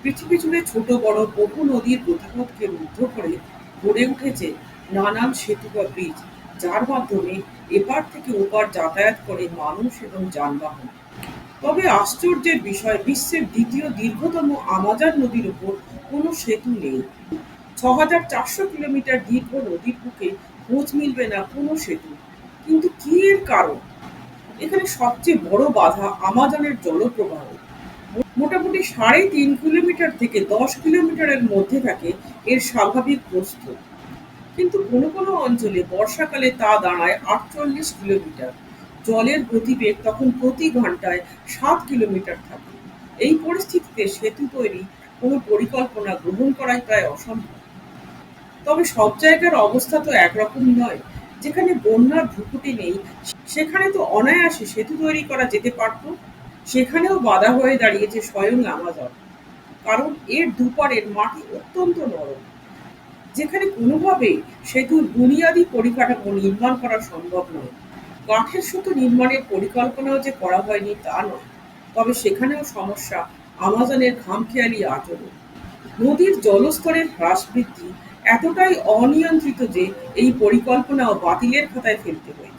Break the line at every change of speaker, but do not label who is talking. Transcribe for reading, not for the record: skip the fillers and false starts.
পৃথিবী জুড়ে ছোট বড় বহু নদীর গতিপথকে রুদ্ধ করে গড়ে উঠেছে নানান সেতু বা ব্রিজ, যার মাধ্যমে এপার থেকে ওপার যাতায়াত করে মানুষ এবং যানবাহন। তবে আশ্চর্যের বিষয়, বিশ্বের দ্বিতীয় দীর্ঘতম আমাজন নদীর উপর কোনো সেতু নেই। ৬,৪০০ কিলোমিটার দীর্ঘ নদীর বুকে খোঁজ মিলবে না কোনো সেতু। কিন্তু কি এর কারণ? এখানে সবচেয়ে বড় বাধা আমাজনের জলপ্রবাহ। মোটামুটি ৩.৫ কিলোমিটার থেকে ১০ কিলোমিটারের মধ্যে থাকে এর স্বাভাবিক প্রস্থ। কিন্তু কোনো কোনো অঞ্চলে বর্ষাকালে তা দাঁড়ায় ৪৮ কিলোমিটার। জলের গতিবেগ তখন প্রতি ঘন্টায় ৭ কিলোমিটার থাকে। এই পরিস্থিতিতে সেতু তৈরি কোনো পরিকল্পনা গ্রহণ করাই প্রায় অসম্ভব। তবে সব জায়গার অবস্থা তো একরকম নয়। যেখানে বন্যার ভ্রুকুটি নেই, সেখানে তো অনায়াসে সেতু তৈরি করা যেতে পারত। সেখানেও বাধা হয়ে দাঁড়িয়েছে স্বয়ং আমাজন। কারণ এর দুপারের মাটি অত্যন্ত নরম, যেখানে কোনোভাবেই সেতুর বুনিয়াদি পরিকাঠামো নির্মাণ করা সম্ভব নয়। কাঠের সেতু নির্মাণের পরিকল্পনাও যে করা হয়নি তা নয়, তবে সেখানেও সমস্যা আমাজনের খামখেয়ালি আচরণ। নদীর জলস্তরের হ্রাস বৃদ্ধি এতটাই অনিয়ন্ত্রিত যে এই পরিকল্পনাও বাতিলের খাতায় ফেলতে হয়েছে।